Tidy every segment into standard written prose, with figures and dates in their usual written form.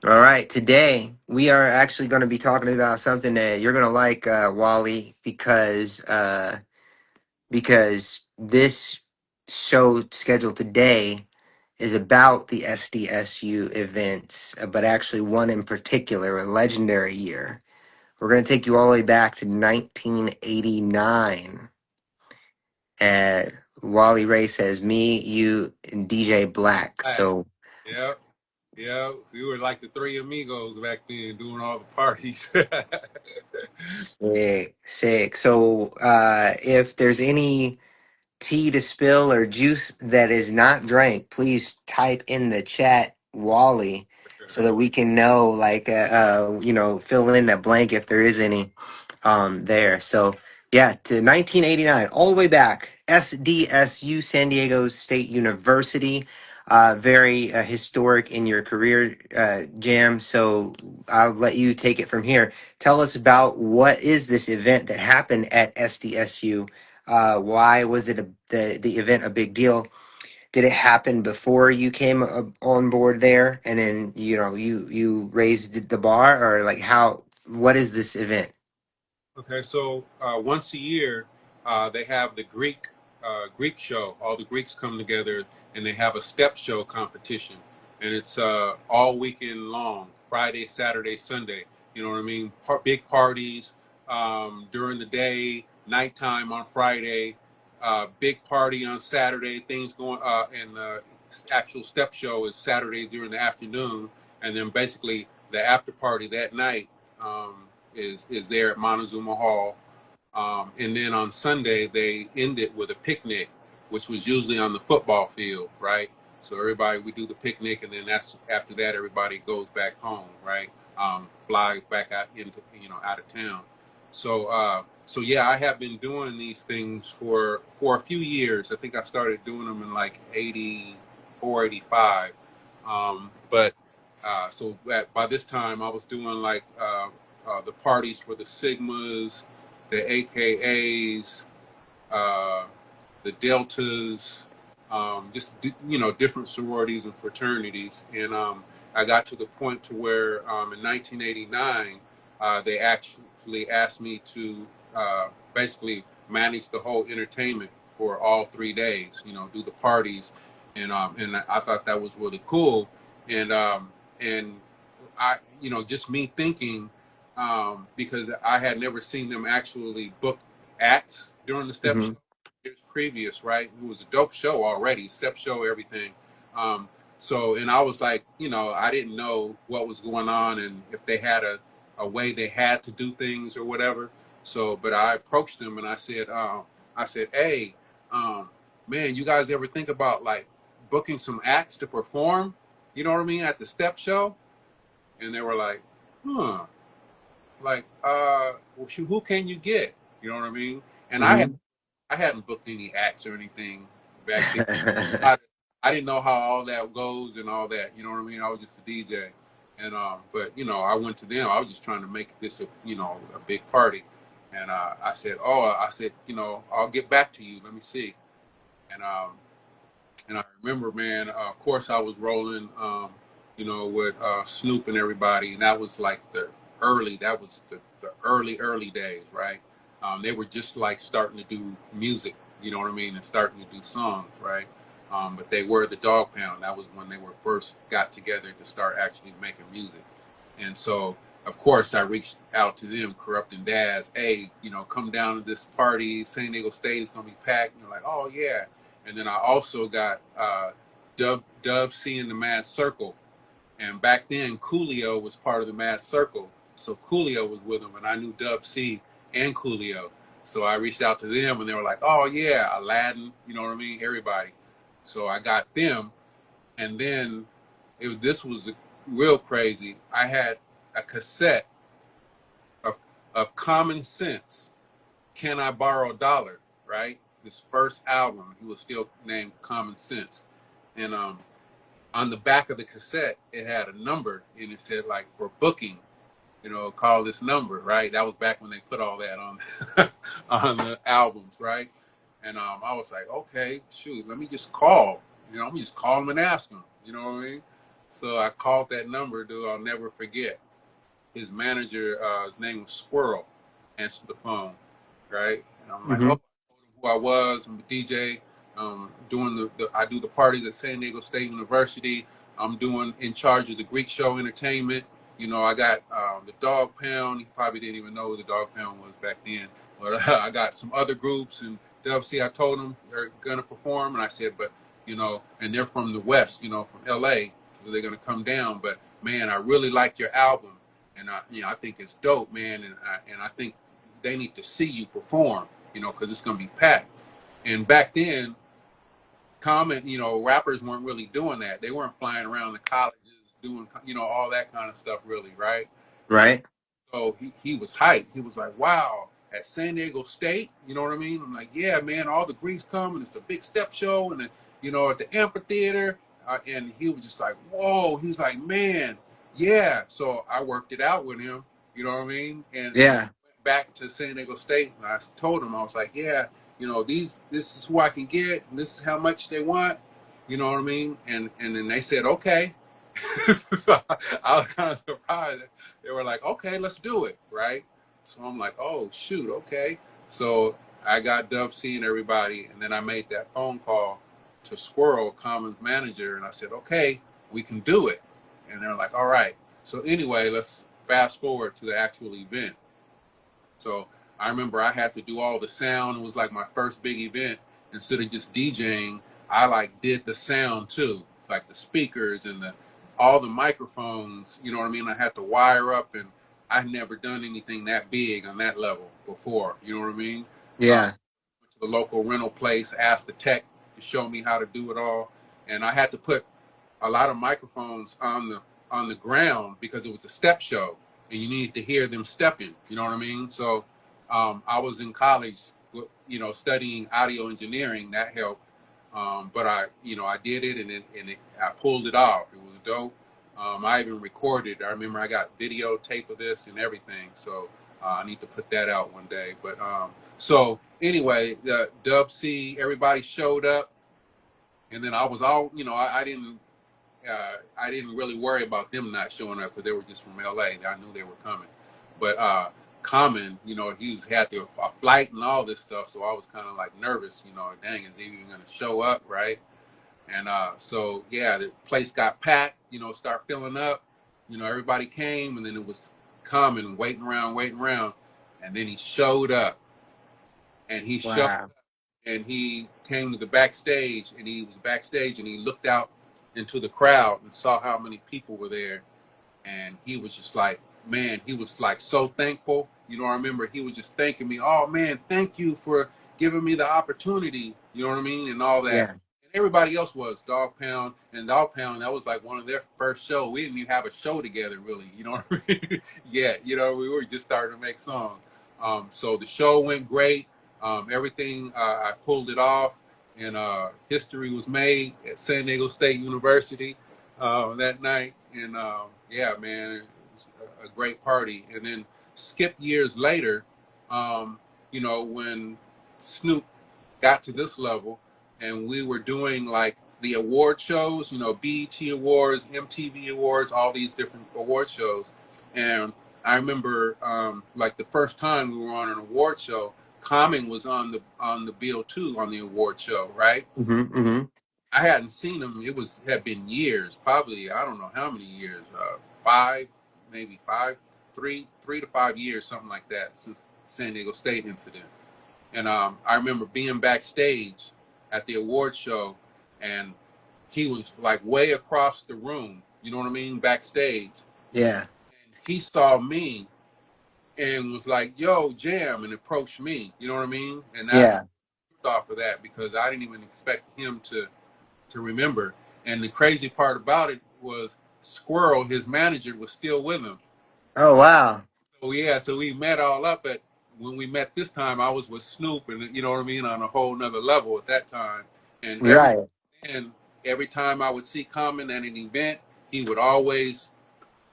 All right, today we are actually going to be talking about something that you're going to like, Wally, because this show scheduled today is about the S.D.S.U events, but actually one in particular, a legendary year. We're going to take you all the way back to 1989. Uh, Wally Ray says, "Me, you, and DJ Black." Black. So Yep. Yep. We were like the three amigos back then doing all the parties. sick, sick. So, if there's any tea to spill or juice that is not drank, please type in the chat Wally so that we can know, like, fill in that blank if there is any there. So, yeah, to 1989, all the way back, SDSU, San Diego State University. Very historic in your career, Jam. So I'll let you take it from here. Tell us about what is this event that happened at SDSU. Why was it the event a big deal? Did it happen before you came on board there, and then you raised the bar, or like how? What is this event? Okay, so once a year, they have the Greek show. All the Greeks come together and they have a step show competition, and it's all weekend long, Friday, Saturday, Sunday. You know what I mean? Big parties during the day, nighttime on Friday, big party on Saturday. Things going, and the actual step show is Saturday during the afternoon, and then basically the after party that night. Is there at Montezuma Hall. And then on Sunday, they end it with a picnic, which was usually on the football field, right? So everybody, we do the picnic, and then that's after that, everybody goes back home, right? Flies back out into, out of town. So yeah, I have been doing these things for a few years. I think I started doing them in like 84, 85. But so by this time, I was doing like the parties for the Sigmas, the AKAs, uh, the Deltas, just different sororities and fraternities. And I got to the point to where in 1989 they actually asked me to basically manage the whole entertainment for all 3 days. Do the parties, and I thought that was really cool. And I, just me thinking, because I had never seen them actually book acts during the step show Hmm. years previous, right? It was a dope show already, step show, everything. Um, and I was like, I didn't know what was going on and if they had a way they had to do things or whatever. But I approached them and I said, hey, um, man, you guys ever think about like booking some acts to perform? You know what I mean, at the step show? And they were like, huh, like, well, who can you get? You know what I mean? And Hmm. I hadn't booked any acts or anything back then. I, I didn't know how all that goes and all that. You know what I mean? I was just a DJ, and but I went to them. I was just trying to make this a big party, and I said, I'll get back to you. Let me see, and I remember, man. Of course, I was rolling, with Snoop and everybody, and that was like that was the early days, right? They were just like starting to do music, you know what I mean, and starting to do songs, right? But they were the Dog Pound. That was when they were first got together to start actually making music, and so. Of course, I reached out to them, Corrupt and Daz. Hey, come down to this party. San Diego State is gonna be packed. And they're like, oh yeah, and then I also got Dub C in the Mad Circle. And back then, Coolio was part of the Mad Circle. So Coolio was with him, and I knew Dub C and Coolio. So I reached out to them, and they were like, oh, yeah, Aladdin, you know what I mean? Everybody. So I got them. And then this was real crazy. I had a cassette of, of Common Sense, Can I Borrow a Dollar, right? His first album, he was still named Common Sense. And on the back of the cassette, it had a number, and it said, like, for booking, call this number, right? That was back when they put all that on on the albums, right? And I was like, okay, shoot, let me just call. Let me just call them and ask them. You know what I mean? So I called that number, dude. I'll never forget. His manager, his name was Squirrel, answered the phone, right? And I'm like, Mm-hmm. oh, who I was. I'm a DJ. Doing I do the parties at San Diego State University. I'm doing in charge of the Greek Show Entertainment. You know, I got the Dog Pound. He probably didn't even know who the Dog Pound was back then. But I got some other groups, and WC, I told them they're gonna perform, and I said, but you know, and they're from the West, you know, from LA, so they're gonna come down. But man, I really like your album, and I think it's dope, man, and I think they need to see you perform, you know, because it's gonna be packed. And back then, rappers weren't really doing that. They weren't flying around the colleges doing, all that kind of stuff, really, right? And Right. so he was hyped. He was like, wow, at San Diego State, you know what I mean? I'm like, yeah, man, all the Greeks come and it's a big step show and, at the amphitheater. And he was just like, whoa. He's like, man, yeah. So I worked it out with him, you know what I mean? And Yeah. went back to San Diego State and I told him, I was like, yeah, this is who I can get and this is how much they want, you know what I mean? And then they said, okay. So I was kind of surprised. They were like, okay, let's do it, right? So I'm like, oh, shoot, okay. So I got Dub C and everybody, and then I made that phone call to Squirrel, Commons manager, and I said, okay, we can do it. And they're like, all right. So anyway, let's fast forward to the actual event. So I remember I had to do all the sound. It was like my first big event. Instead of just DJing, I like did the sound too, like the speakers and all the microphones. You know what I mean? I had to wire up, and I'd never done anything that big on that level before. You know what I mean? Yeah. Went to the local rental place, asked the tech to show me how to do it all, and I had to put a lot of microphones on the ground because it was a step show and you needed to hear them stepping. You know what I mean? So I was in college, studying audio engineering. That helped. But I did it and I pulled it off. It was dope. I even recorded. I remember I got videotape of this and everything. So I need to put that out one day. But so anyway, the Dub C, everybody showed up, and then I was all, I didn't really worry about them not showing up because they were just from LA. I knew they were coming. But Common, he's had a flight and all this stuff, so I was kind of like nervous, dang, is he even going to show up, right? And so, yeah, the place got packed, start filling up. Everybody came, and then it was Common waiting around. And then he showed up, and Wow. he came to the backstage, and he was backstage, and he looked out into the crowd and saw how many people were there, and he was just like, man, he was like so thankful. I remember he was just thanking me. Oh man, thank you for giving me the opportunity. You know what I mean, and all that. Yeah. And everybody else was Dog Pound and Dog Pound. That was like one of their first show. We didn't even have a show together, really. You know what I mean? Yeah, we were just starting to make songs. So the show went great. Everything I pulled it off, and history was made at San Diego State University that night. And yeah, man, it was a great party. And then skip years later, when Snoop got to this level, and we were doing like the award shows, BET Awards, MTV Awards, all these different award shows. And I remember like the first time we were on an award show, Common was on the bill too on the award show, right? Mm-hmm. Mm-hmm. I hadn't seen him. Had been years, probably I don't know how many years, 5, maybe 5, 3 to 5 years, something like that, since the San Diego State incident. And I remember being backstage at the award show, and he was like way across the room. You know what I mean? Backstage, Yeah. and he saw me and was like, "Yo, Jam," and approached me. You know what I mean? And I Yeah. off of that because I didn't even expect him to remember. And the crazy part about it was Squirrel, his manager, was still with him. Oh wow. So yeah, so we met all up at when we met this time. I was with Snoop, and you know what I mean, on a whole nother level at that time. And Right. every time I would see Common at an event, he would always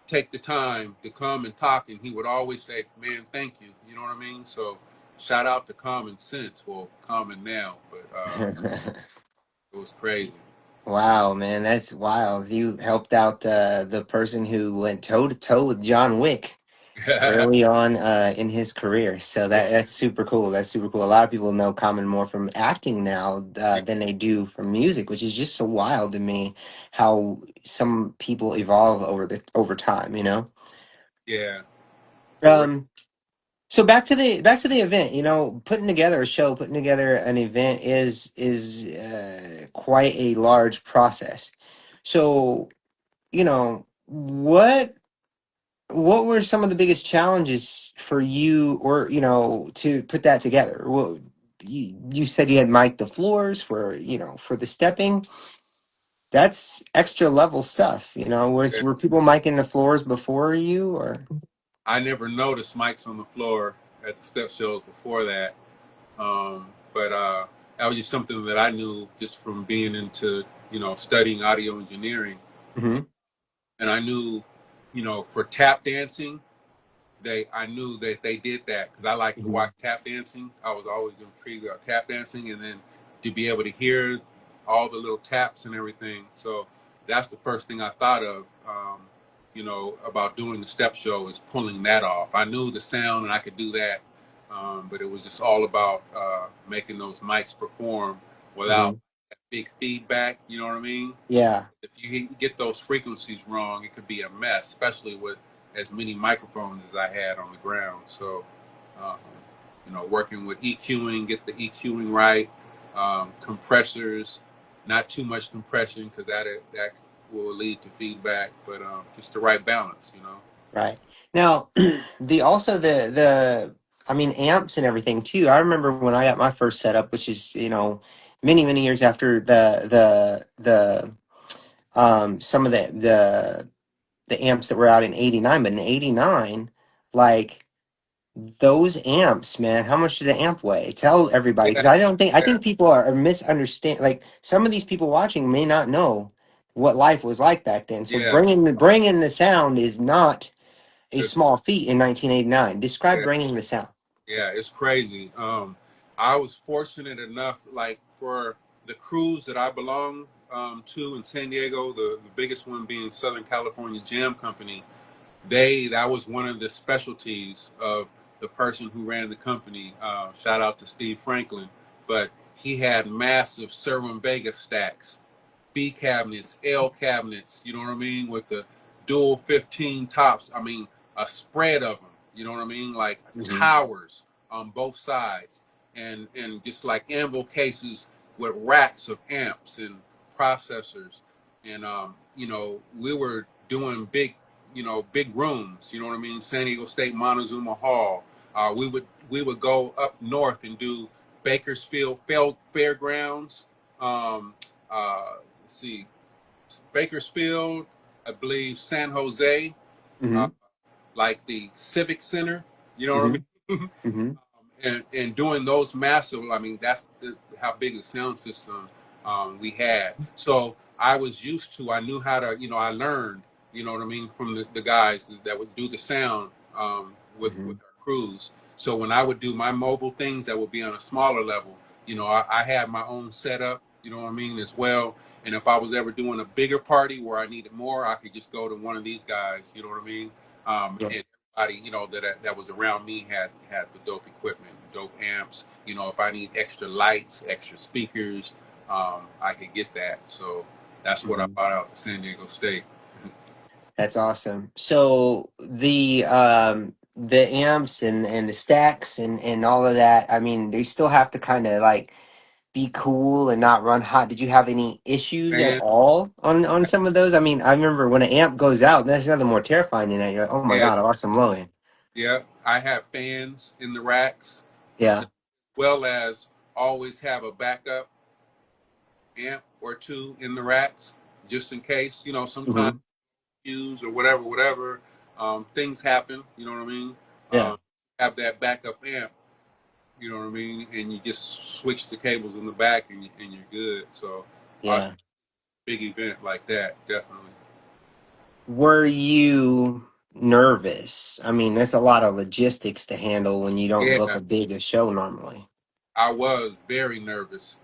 take the time to come and talk, and he would always say, "Man, thank you." You know what I mean? So shout out to Common Sense, well, Common now, but it was crazy. Wow, man, that's wild. You helped out the person who went toe to toe with John Wick early on in his career. So that's super cool. That's super cool. A lot of people know Common more from acting now than they do from music, which is just so wild to me how some people evolve over time, you know? Yeah, for real. Um so back to the event, you know, putting together a show, putting together an event is quite a large process. So, you know, what were some of the biggest challenges for you, or you know, to put that together? Well, you said you had mic'd the floors for, you know, for the stepping. That's extra level stuff, you know. Yeah. Were people micing the floors before you, or? I never noticed mics on the floor at the step shows before that. But that was just something that I knew just from being into, studying audio engineering. Hmm. And I knew, for tap dancing, I knew that they did that because I like to Hmm. watch tap dancing. I was always intrigued about tap dancing, and then to be able to hear all the little taps and everything. So that's the first thing I thought of, about doing the step show is pulling that off. I knew the sound and I could do that, but it was just all about making those mics perform Hmm. without that big feedback. You know what I mean? Yeah. If you get those frequencies wrong, it could be a mess, especially with as many microphones as I had on the ground. So, um, working with EQing, get the EQing right, compressors, not too much compression because that will lead to feedback, but just the right balance. Right. Now, the also the I mean amps and everything too. I remember when I got my first setup, which is, you know, many years after the some of the amps that were out in 89, but in 89, like those amps, man, how much did an amp weigh? Tell everybody, Yeah, because I yeah, think people are misunderstand, like some of these people watching may not know what life was like back then. So yeah. bringing the sound is not a It's, small feat in 1989. Describe yeah. bringing the sound. Yeah, it's crazy. I was fortunate enough, like for the crews that I belong to in San Diego, the biggest one being Southern California Jam Company. That was one of the specialties of the person who ran the company. Shout out to Steve Franklin, but he had massive Serwin Vega stacks, B cabinets, L cabinets. You know what I mean, with the dual 15 tops. I mean, a spread of them. You know what I mean, like Hmm. towers on both sides, and just like anvil cases with racks of amps and processors, and we were doing big rooms. You know what I mean? San Diego State Montezuma Hall. We would go up north and do Bakersfield Fairgrounds. Um, let's see, Bakersfield, I believe San Jose, uh, Hmm. like the Civic Center. You know what Hmm. I mean? Hmm. And doing those massive. I mean, that's how big the sound system we had. So I was used to. I knew how to. I learned. You know what I mean, from the guys that would do the sound with Hmm. our crews. So when I would do my mobile things that would be on a smaller level, I had my own setup. You know what I mean, as well. And if I was ever doing a bigger party where I needed more, I could just go to one of these guys. You know what I mean? Yeah. And everybody, that was around me had the dope equipment, dope amps. If I need extra lights, extra speakers, I could get that. So that's what I Hmm. bought out to San Diego State. That's awesome. So the amps and the stacks and all of that, I mean, they still have to kind of like be cool and not run hot. Did you have any issues at Man, all on some of those? I mean, I remember when an amp goes out, there's nothing more terrifying than that. You're like, oh my yeah, God, I lost some low end. yeah. I have fans in the racks, as Yeah. well as always have a backup amp or two in the racks, just in case. Sometimes Hmm. fuse or whatever. Things happen. You know what I mean? Yeah. Um, have that backup amp. You know what I mean? And you just switch the cables in the back, and you're good. So, a Yeah. big event like that, definitely. Were you nervous? I mean, there's a lot of logistics to handle when you don't book Yeah, a big a show normally. I was very nervous.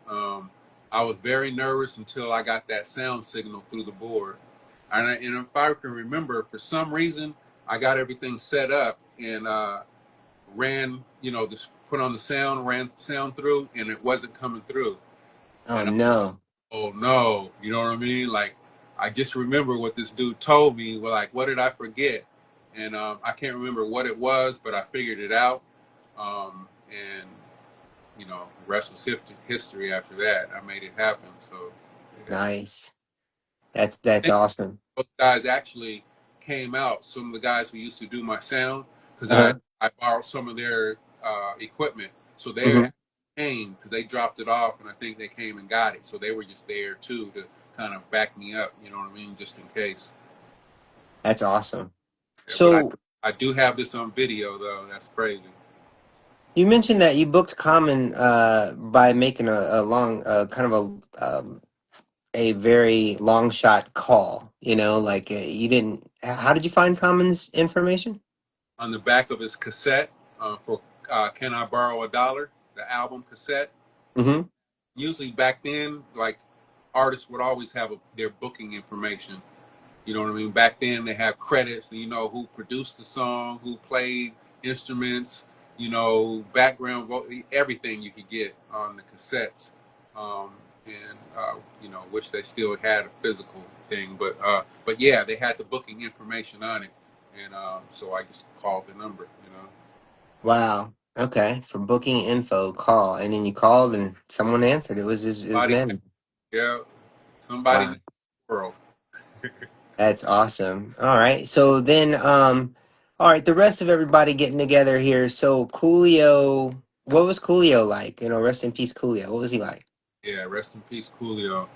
I was very nervous until I got that sound signal through the board. And if I can remember, for some reason, I got everything set up and ran, just put on the sound, ran sound through, and it wasn't coming through. Oh And no. oh no, you know what I mean? Like, I just remember what this dude told me. Well, like, what did I forget? And I can't remember what it was, but I figured it out. And the rest was history after that. I made it happen. So, yeah. Nice. That's awesome. Those guys actually came out. Some of the guys who used to do my sound, because I Uh-huh. I borrowed some of their equipment, so they Hmm. came because they dropped it off, and I think they came and got it. So they were just there too to kind of back me up. You know what I mean, just in case. That's awesome. Yeah, but So I do have this on video though. That's crazy. you mentioned that you booked Common by making a long kind of a very long shot call. Like you didn't. How did you find Common's information? On the back of his cassette for "Can I Borrow a Dollar?" the album cassette. Hmm. Usually back then, like artists would always have their booking information. You know what I mean? Back then they have credits, who produced the song, who played instruments, background, everything you could get on the cassettes. Um, and which they still had a physical thing, but yeah, they had the booking information on it, and so I just called the number. Wow. Okay. For booking info, call, and then you called and someone answered. It was Somebody, men. yeah, somebody in Wow. the world. That's awesome. All right. So then, all right, the rest of everybody getting together here. So Coolio, what was Coolio like? Rest in peace, Coolio. What was he like? Yeah, rest in peace, Coolio.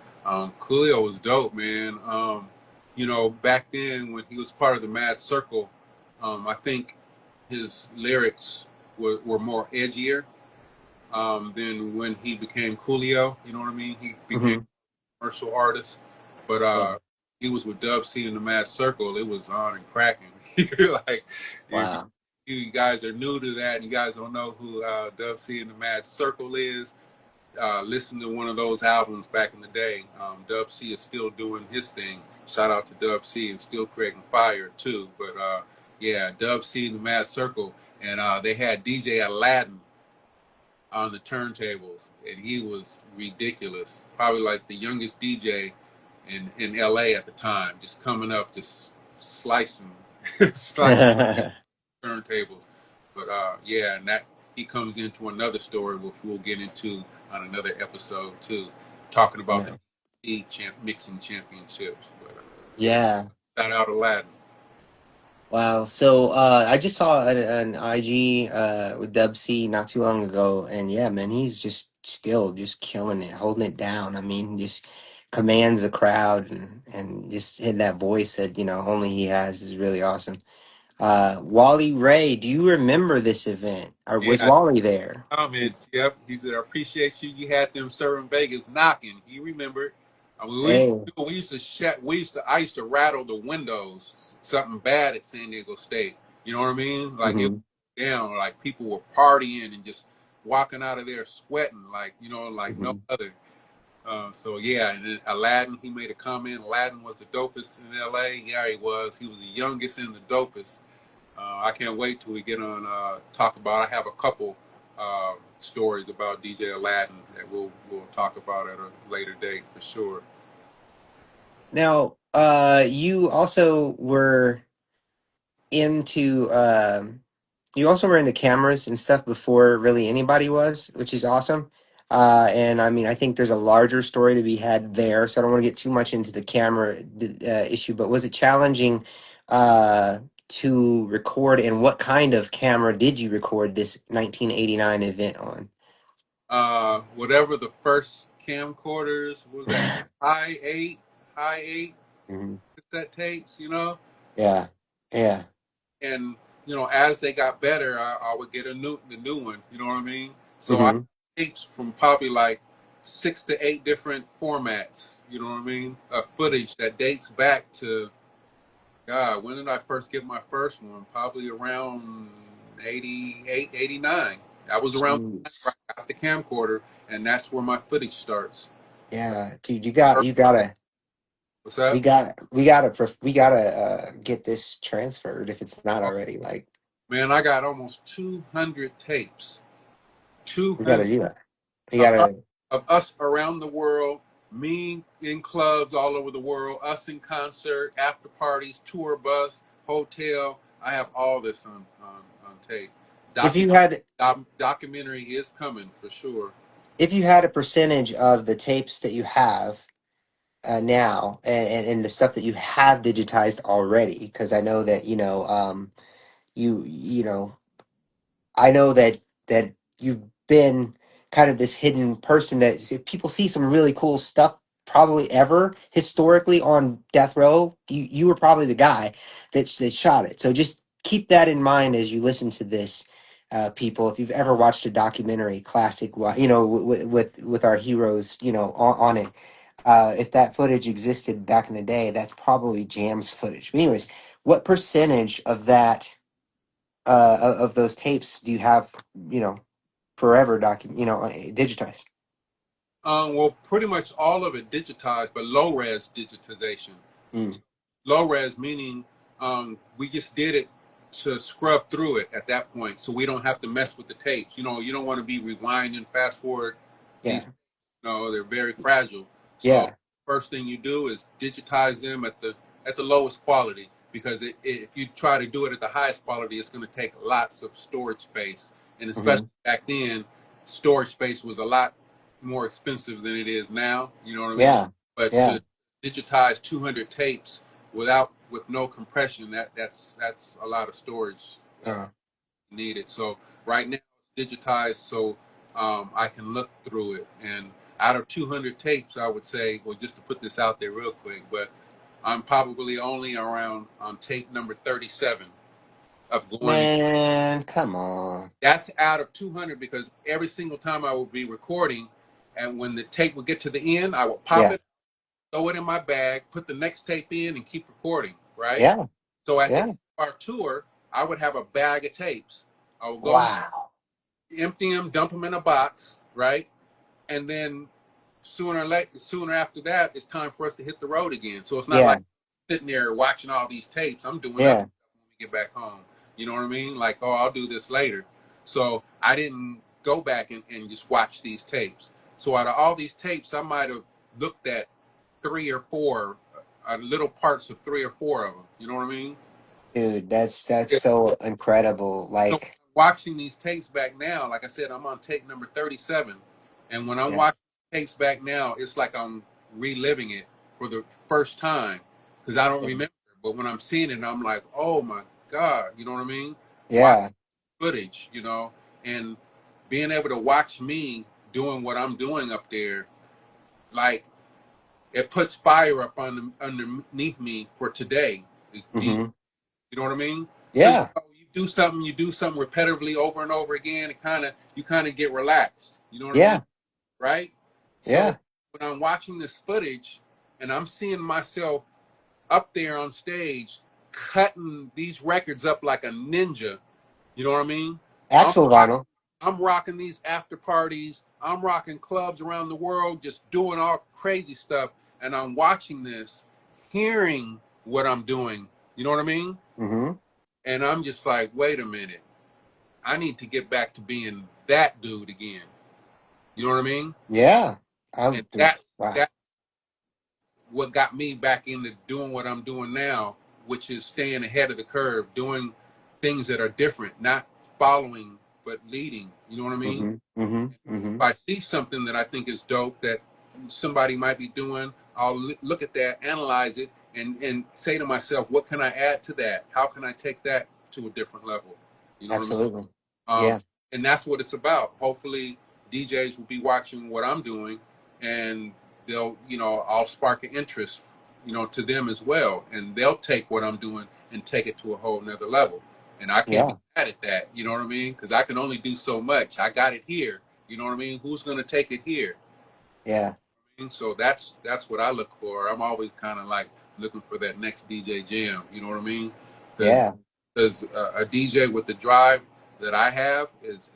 Coolio was dope, man. Back then when he was part of the Mad Circle, I think his lyrics were more edgier than when he became Coolio. You know what I mean? He became Hmm. a commercial artist, but Yeah. he was with Dub C in the Mad Circle. It was on and cracking. Like, if Wow. you guys are new to that and you guys don't know who Dub C in the Mad Circle is, listen to one of those albums back in the day. Dub C is still doing his thing. Shout out to Dub C and still creating fire too. But yeah, Dub C and the Mad Circle, and they had DJ Aladdin on the turntables, and he was ridiculous. Probably like the youngest DJ in LA at the time, just coming up, just slicing, slicing turntables. But yeah, and that he comes into another story which we'll get into on another episode too, talking about the Yeah. mixing championships. But Yeah. shout out Aladdin. Wow. So I just saw an IG with Dub C not too long ago, and yeah, man, he's just still just killing it, holding it down. I mean, just commands the crowd and just hit that voice that only he has is really awesome. Wally Ray, do you remember this event? Or was Yeah, Wally there? comments. Yep, he said, "I appreciate you. You had them serving Vegas knocking." He remembered. I mean, Hey. we used to shut. I used to rattle the windows. Something bad at San Diego State. You know what I mean? Like it was Hmm. down. Like people were partying and just walking out of there sweating. Like like no Hmm. other. So yeah, and then Aladdin, he made a comment. Aladdin was the dopest in L.A. Yeah, he was. He was the youngest and the dopest. I can't wait till we get on talk about. I have a couple stories about DJ Aladdin that we'll talk about at a later date for sure. Now, you also were into you also were into cameras and stuff before really anybody was, which is awesome. And I mean, I think there's a larger story to be had there, so I don't want to get too much into the camera issue. But was it challenging to record, and what kind of camera did you record this 1989 event on? Whatever the first camcorders what was that high eight, high eight Mhm. cassette tapes, you know, Yeah, yeah. and as they got better, I would get the new one. You know what I mean? So I have Hmm. tapes from probably like 6 to 8 different formats. You know what I mean? Footage that dates back to God. When did I first get my first one? Probably around 88, 89. I was around the time where Jeez. I got the camcorder, and that's where my footage starts. Yeah, dude, you gotta What's we that? got we gotta get this transferred if it's not Oh, already. Like man, I got almost 200 tapes. we gotta 200 do that. We of us, gotta. of us around the world, me in clubs all over the world, us in concert, after parties, tour bus, hotel. I have all this on tape. If Docu- you had Documentary is coming for sure. if you had a percentage of the tapes that you have now and the stuff that you have digitized already, because I know that you know I know that you've been kind of this hidden person people see some really cool stuff probably ever historically on death row. You were probably the guy that shot it. So just keep that in mind as you listen to this, people. If you've ever watched a documentary, classic, with our heroes, on it. If that footage existed back in the day, that's probably Jam's footage. But anyways, what percentage of that of those tapes do you have, you know, forever digitized? Well, pretty much all of it digitized, but low res digitization. Mm, Low res meaning we just did it to scrub through it at that point, so we don't have to mess with the tapes. You don't want to be rewinding, fast forward these. yeah, No, they're very fragile. So yeah, first thing you do is digitize them at the lowest quality because if you try to do it at the highest quality, it's going to take lots of storage space, and hmm, especially back then, storage space was a lot more expensive than it is now. You know what I mean? yeah, But yeah, to digitize 200 tapes with no compression, that's a lot of storage uh, needed. So right now it's digitized, so I can look through it. And out of 200 tapes, I would say, well, just to put this out there real quick, but I'm probably only around on tape number 37 of going. man, come on, That's out of 200 because every single time I would be recording, and when the tape would get to the end, I would pop yeah, it, throw it in my bag, put the next tape in, and keep recording. Right. yeah, So at the end yeah, of our tour, I would have a bag of tapes. I would go wow, empty them, dump them in a box, right? And then sooner after that, it's time for us to hit the road again. So it's not like yeah, sitting there watching all these tapes. I'm doing other yeah, stuff when we get back home. You know what I mean? Like, oh, I'll do this later. So I didn't go back and just watch these tapes. So out of all these tapes, I might have looked at three or four, little parts of three or four of them. You know what I mean? dude, that's so incredible. So Like, watching these tapes back now, like I said, I'm on tape number 37, and when I'm yeah, watching tapes back now, it's like I'm reliving it for the first time because I don't remember. But when I'm seeing it, I'm like, oh my god, you know what I mean? Watch yeah, footage, and being able to watch me doing what I'm doing up there, like it puts fire up on underneath me for today. Is DJ, hmm, you know what I mean? Because yeah, you do something repetitively over and over again. You kind of get relaxed. You know what I mean, yeah, right? So yeah, when I'm watching this footage and I'm seeing myself up there on stage cutting these records up like a ninja, you know what I mean? I'm actual rock, vinyl, I'm rocking these after parties. I'm rocking clubs around the world, just doing all crazy stuff. And I'm watching this, hearing what I'm doing. You know what I mean? hmm, And I'm just like, wait a minute. I need to get back to being that dude again. You know what I mean? yeah, And dude, wow, that's what got me back into doing what I'm doing now, which is staying ahead of the curve, doing things that are different, not following but leading. You know what I mean? hmm, hmm, If hmm, I see something that I think is dope that somebody might be doing, I'll look at that, analyze it, and say to myself, what can I add to that? How can I take that to a different level? You know what I mean? absolutely, Um, yeah, and that's what it's about. Hopefully, DJs will be watching what I'm doing, and I'll spark an interest, to them as well, and they'll take what I'm doing and take it to a whole nother level. And I can't be yeah, mad at that. You know what I mean? Because I can only do so much. I got it here. You know what I mean? Who's gonna take it here? yeah, And so that's what I look for. I'm always kind of like looking for that next DJ jam. You know what I mean? yeah, Because a DJ with the drive that I have is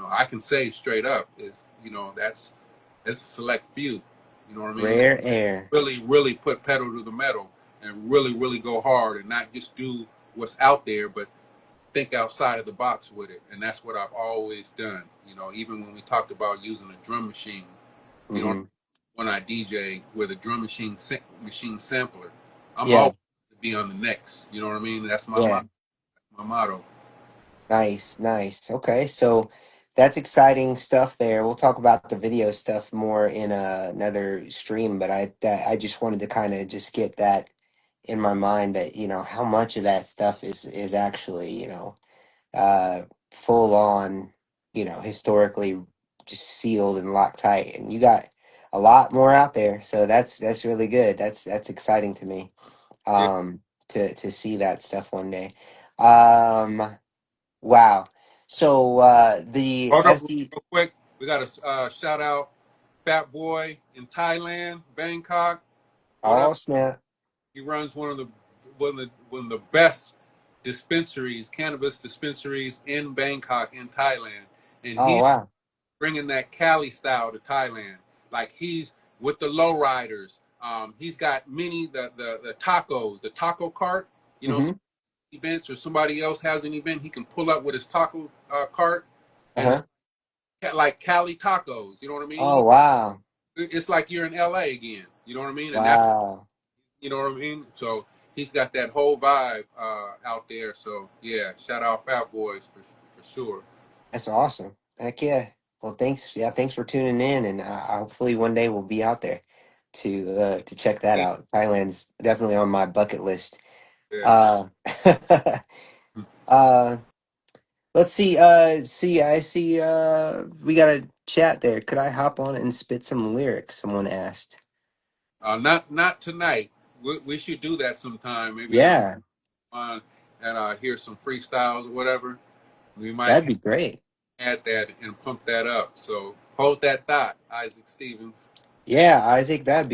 I can say straight up is that's it's a select few. You know what I mean? That Rare air. really, really put pedal to the metal and really, really go hard and not just do what's out there, but think outside of the box with it. And that's what I've always done. You know, even when we talked about using a drum machine, you know, Hmm. when I DJ with a drum machine sampler, I'm Yeah, always to be on the next. You know what I mean? That's yeah. my motto. Nice, nice. Okay, so that's exciting stuff there. We'll talk about the video stuff more in another stream, but I just wanted to kind of just get that in my mind that, how much of that stuff is actually, uh full on, historically just sealed and locked tight. And you got a lot more out there. So that's really good. That's exciting to me. Yeah. To see that stuff one day. Um Wow. So the Hold up SD. real quick. We got to shout out Fat Boy in Thailand, Bangkok. What up? Oh snap. He runs one of the best dispensaries, cannabis dispensaries in Bangkok, in Thailand, and Oh he's wow. bringing that Cali style to Thailand. Like he's with the lowriders. He's got many the tacos, the taco cart. You know, Mm-hmm. events or somebody else has an event, he can pull up with his taco cart, and it's Uh-huh. like Cali tacos. You know what I Oh mean? wow. It's like you're in LA again. You know what I mean? And that's Wow. you know what I mean. So he's got that whole vibe out there. So yeah, shout out Fat Boys for sure. That's awesome. Heck yeah. Well, thanks. Yeah, thanks for tuning in, and hopefully one day we'll be out there to check that out. Thailand's definitely on my bucket list. Yeah. Uh, uh, let's see. I see. We got a chat there. Could I hop on and spit some lyrics? Someone asked. Not tonight. We should do that sometime. Maybe Yeah, on and hear some freestyles or whatever. We might that'd be great. add that and pump that up. So hold that thought, Isaac Stevens. Yeah, Isaac, that'd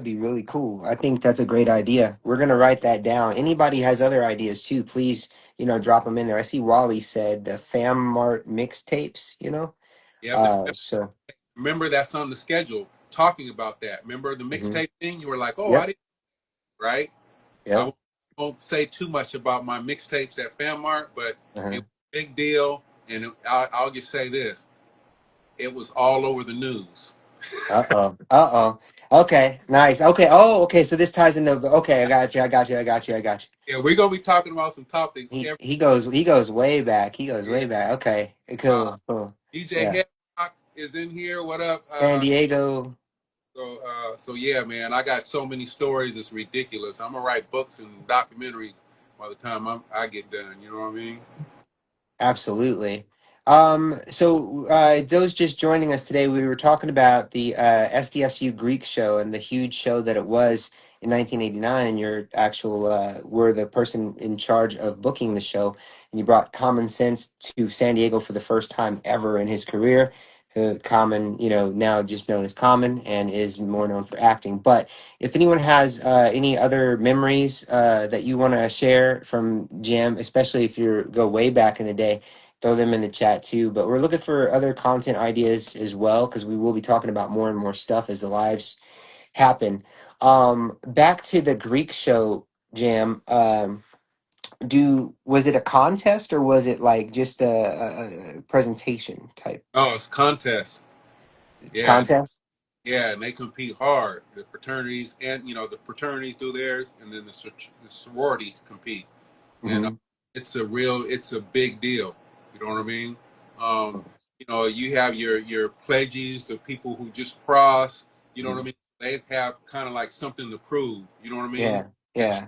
be really cool. I think that's a great idea. We're gonna write that down. Anybody has other ideas too, please, drop them in there. I see Wally said the Fam Mart mixtapes, Yeah, the so remember that's on the schedule. Talking about that. Remember the mhm. mixtape thing? You were like, oh, I Yep, didn't. Right? yep, I won't say too much about my mixtapes at FanMart, but it uh-huh. was a big deal. And I'll just say this: it was all over the news. Uh-oh. Uh-oh. Okay, nice. Okay. Oh, okay. So this ties into okay, I got you, I got you, I got you, I got you. Yeah, we're gonna be talking about some topics. He goes way back. He goes Yeah. way back. Okay. Uh, Cool. Cool. DJ Yeah. Headlock is in here. What up? San Diego. So yeah, man, I got so many stories. It's ridiculous. I'm gonna write books and documentaries by the time I get done. You know what I mean? Absolutely. So those just joining us today, we were talking about the SDSU Greek show and the huge show that it was in 1989. And you're actual were the person in charge of booking the show, and you brought Common Sense to San Diego for the first time ever in his career. Common, now just known as Common, and is more known for acting. But if anyone has any other memories that you want to share from Jam, especially if you go way back in the day, throw them in the chat too. But we're looking for other content ideas as well because we will be talking about more and more stuff as the lives happen. Back to the Greek show, Jam. Do was it a contest or was it like just a presentation type Oh, it's contests. Yeah, contest? yeah, and they compete hard. The fraternities and the fraternities do theirs, and then the sororities compete. And Mm-hmm. it's a big deal. You know what I mean? Um, you have your pledges, the people who just cross. You know what I mean? They have kind of like something to prove. You know what I mean? Yeah, And yeah.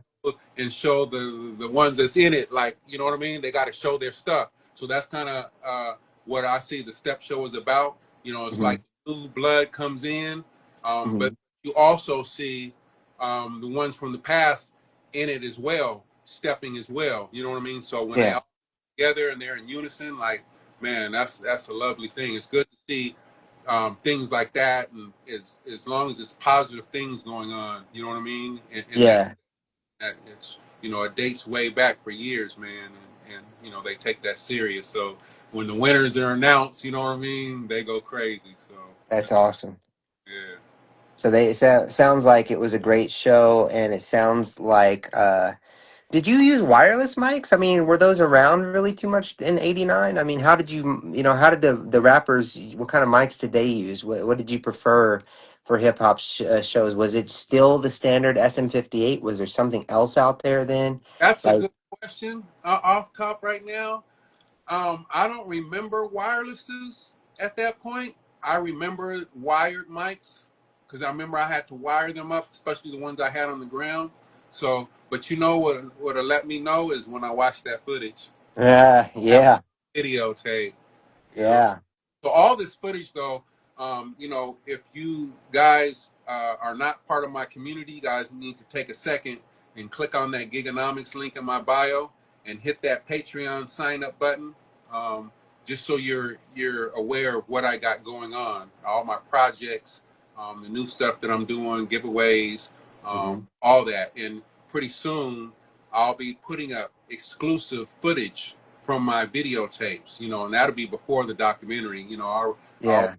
show the ones that's in it. Like you know what I mean? They got to show their stuff. So that's kind of what I see the step show is about. It's Mm-hmm. like new blood comes in, Mm-hmm. but you also see the ones from the past in it as well, stepping as well. You know what I mean? So when they Yeah. all together and they're in unison, like man, that's a lovely thing. It's good to see things like that, and as long as it's positive things going on, you know what I mean? And Yeah. that it's it dates way back for years, man, and they take that serious. So when the winners are announced, you know what I mean? They go crazy. So That's awesome. So sounds like it was a great show, and it sounds like did you use wireless mics? I mean, were those around really too much in '89? I mean, how did how did the rappers, what kind of mics did they use? What did you prefer for hip hop shows? Was it still the standard SM58? Was there something else out there then? That's a Like, good question. Off top right now, I don't remember wirelesses at that point. I remember wired mics because I remember I had to wire them up, especially the ones I had on the ground. So, but you know what'll let me know is when I watch that footage. Have yeah, videotape, you know. yeah. So all this footage, though, if you guys are not part of my community, you guys need to take a second and click on that Giganomics link in my bio and hit that Patreon sign up button, just so you're aware of what I got going on, all my projects, the new stuff that I'm doing, giveaways, Hmm. all that, and pretty soon I'll be putting up exclusive footage from my videotapes, and that'll be before the documentary. I'll Yeah.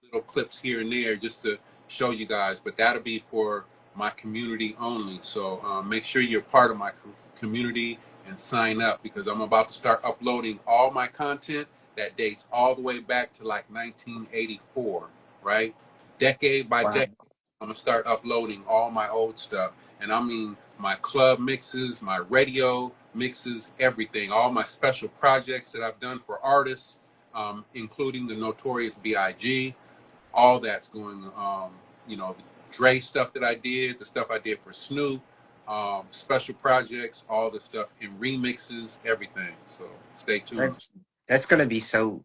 little clips here and there just to show you guys, but that'll be for my community only. So make sure you're part of my community and sign up because I'm about to start uploading all my content that dates all the way back to like 1984, right? Decade by Wow. decade, I'm gonna start uploading all my old stuff, and I mean my club mixes, my radio mixes, everything, all my special projects that I've done for artists, including the Notorious B.I.G. All that's going, the Dre stuff that I did, the stuff I did for Snoop, special projects, all the stuff in remixes, everything. So stay tuned. That's that's gonna be so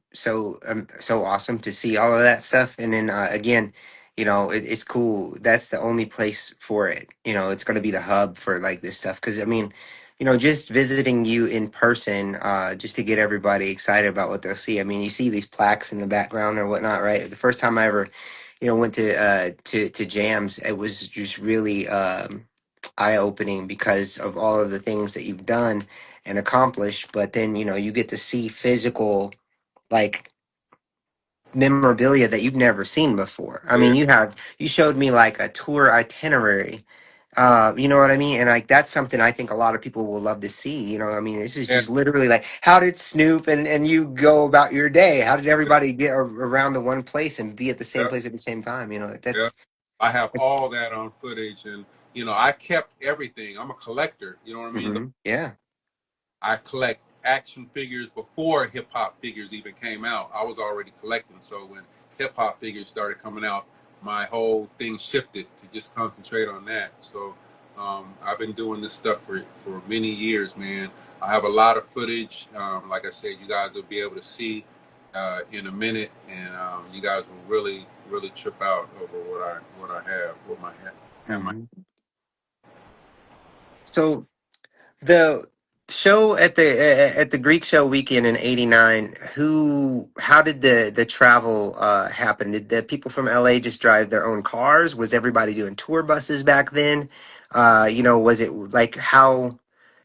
awesome to see all of that stuff. And then again, it's cool. That's the only place for it. It's gonna be the hub for like this stuff. Because I mean, just visiting you in person, just to get everybody excited about what they'll see. I mean, you see these plaques in the background or whatnot, right? The first time I ever, went to jams, it was just really eye opening because of all of the things that you've done and accomplished. But then you get to see physical, like, memorabilia that you've never seen before. I Yeah, mean, you showed me like a tour itinerary. You know what I mean? And like that's something I think a lot of people will love to see. I mean, this is yeah, just literally like, how did Snoop and you go about your day? How did everybody get around the one place and be at the same yeah, place at the same time? yeah. I have That's all that on footage, and I kept everything. I'm a collector. You know what I mean? yeah. I collect action figures before hip hop figures even came out. I was already collecting. So when hip hop figures started coming out, my whole thing shifted to just concentrate on that. So I've been doing this stuff for many years, man. I have a lot of footage. Like I said, you guys will be able to see in a minute, and you guys will really, really trip out over what I have, what my have my. Hmm. So the show at the Greek show weekend in '89, how did the travel happen? Did the people from LA just drive their own cars? Was everybody doing tour buses back then? Was it like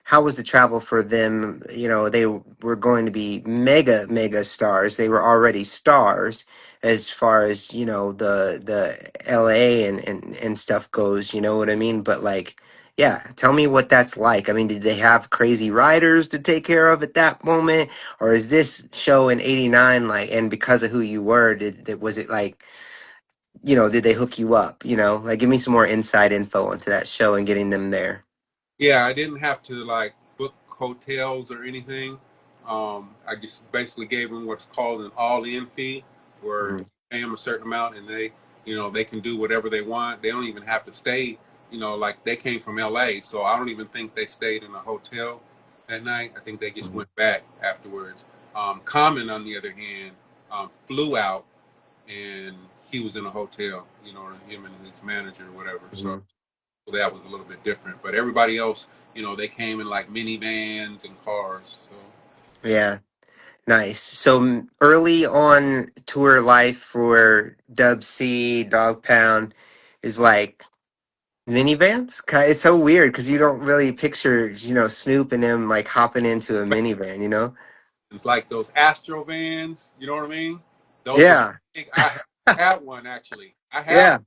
how was the travel for them? They were going to be mega stars. They were already stars as far as, the LA and stuff goes, you know what I mean? But like, yeah, tell me what that's like. I mean, did they have crazy riders to take care of at that moment, or is this show in '89 like? And because of who you were, was it like, did they hook you up? Like give me some more inside info into that show and getting them there. Yeah, I didn't have to like book hotels or anything. I just basically gave them what's called an all-in fee, where you Hmm. pay them a certain amount and they can do whatever they want. They don't even have to stay. Like they came from LA, so I don't even think they stayed in a hotel that night. I think they just Hmm. went back afterwards. Common, on the other hand, flew out and he was in a hotel. Him and his manager or whatever. So Hmm. that was a little bit different. But everybody else, they came in like minivans and cars. So Yeah, nice. So early on tour life for Dub C, Dog Pound is like minivans. It's so weird because you don't really picture, Snoop and them like hopping into a minivan, you know? it's like those Astro vans. You know what I mean? Those are Yeah, big. I had one actually. I have yeah.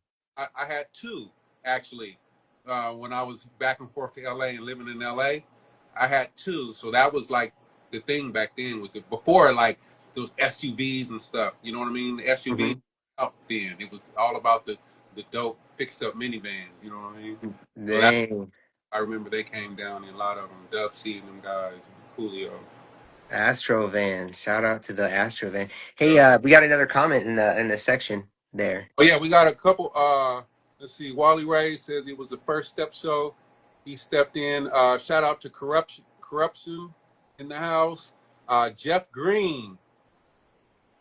I had two actually. When I was back and forth to LA and living in LA, I had two. So that was like the thing back then was that before like those SUVs and stuff. You know what I mean? The SUVs Hmm. out then. It was all about the dope fixed up minivans. You know what I mean? So that Dang. I remember they came down in a lot of them. Dub C and them guys, and Coolio. Astro van. Shout out to the Astro van. Hey, Yeah. we got another comment in the section there. Oh yeah, we got a couple. Let's see. Wally Ray says it was the first step show. He stepped in. Shout out to corruption in the house. Jeff Green.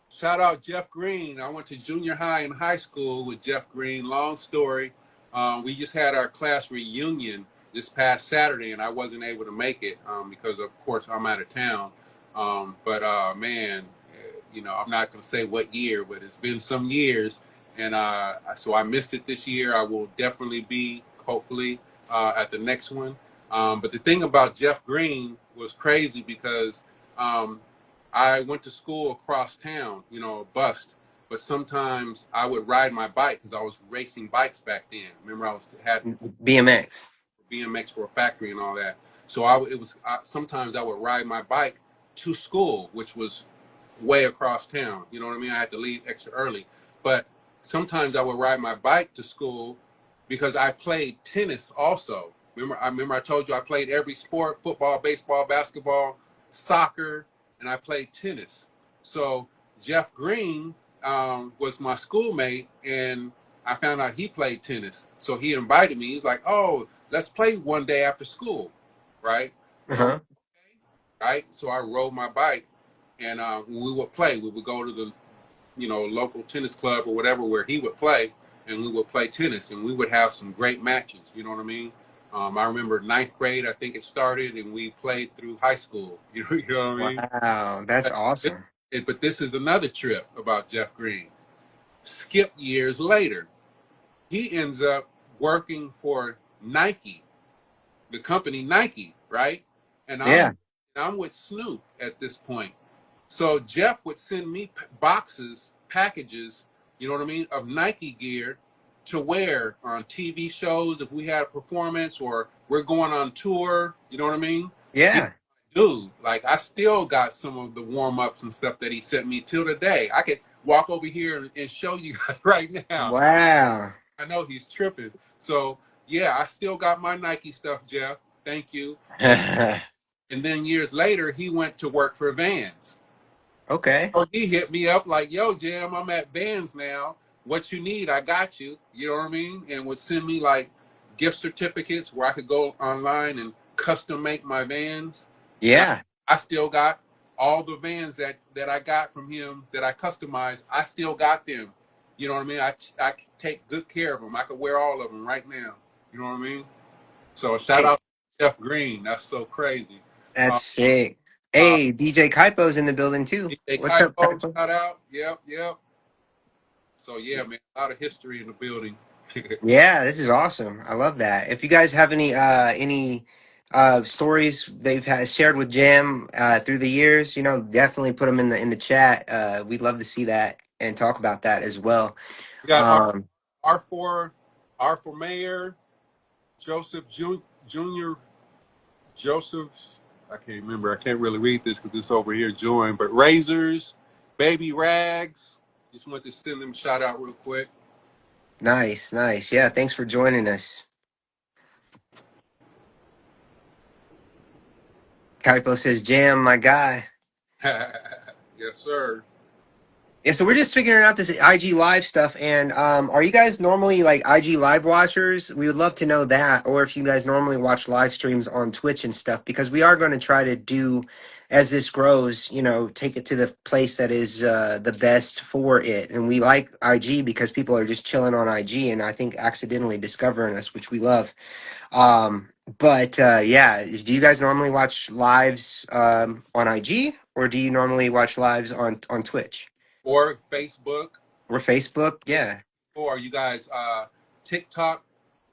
Shout out Jeff Green. I went to junior high and high school with Jeff Green. Long story. We just had our class reunion this past Saturday, and I wasn't able to make it because, of course, I'm out of town. But man, I'm not going to say what year, but it's been some years, and so I missed it this year. I will definitely be, hopefully, at the next one. But the thing about Jeff Green was crazy because I went to school across town, bust. But sometimes I would ride my bike because I was racing bikes back then. Remember, had BMX. BMX for a factory and all that. So sometimes I would ride my bike to school, which was way across town. You know what I mean? I had to leave extra early. But sometimes I would ride my bike to school because I played tennis also. Remember I told you I played every sport: football, baseball, basketball, soccer, and I played tennis. So Jeff Green was my schoolmate, and I found out he played tennis. So he invited me. He's like, "Oh, let's play one day after school," right? So Uh-huh. right, so I rode my bike, and when we would play, we would go to the local tennis club or whatever where he would play, and we would play tennis, and we would have some great matches. You know what I mean? I remember ninth grade, I think it started, and we played through high school. You know what I mean? Wow, that's awesome. But this is another trip about Jeff Green. Skip years later, he ends up working for Nike, the company Nike, right? And Yeah. I'm with Snoop at this point. So Jeff would send me boxes, packages, you know what I mean, of Nike gear to wear on TV shows if we had a performance or we're going on tour, you know what I mean? He, Yeah. dude, like I still got some of the warm ups and stuff that he sent me till today. I could walk over here and show you right now. Wow. I know he's tripping. So yeah, I still got my Nike stuff, Jeff. Thank you. And then years later, he went to work for Vans. Okay. So he hit me up like, "Yo, Jam, I'm at Vans now. What you need, I got you." You know what I mean? And would send me like gift certificates where I could go online and custom make my Vans. And Yeah. I still got all the Vans that I got from him that I customized. I still got them. You know what I mean? I take good care of them. I could wear all of them right now. You know what I mean? So shout Hey, out to Jeff Green. That's so crazy. that's Uh, sick. uh, Hey, DJ Kaipo's in the building too. DJ What's up, Kaipo, Kaipo? shout out. Yep, yep. So yeah, man, a lot of history in the building. Yeah, this is awesome. I love that. If you guys have any stories they've shared with Jam through the years, definitely put them in the chat. We'd love to see that and talk about that as well. We got Um, R for Mayor, Joseph Jr. Joseph. I can't remember. I can't really read this because it's over here joined. But Razors, Baby Rags. Just want to send them a shout out real quick. nice, nice. Yeah, thanks for joining us. Kaipo says, "Jam, my guy." Yes, sir. Yeah, so we're just figuring out this IG live stuff. And are you guys normally like IG live watchers? We would love to know that, or if you guys normally watch live streams on Twitch and stuff, because we are going to try to do, as this grows, take it to the place that is the best for it. And we like IG because people are just chilling on IG, and I think accidentally discovering us, which we love. Um, but yeah, do you guys normally watch lives on IG, or do you normally watch lives on Twitch? Or Facebook. Or Facebook, Facebook. yeah. Or you guys TikTok.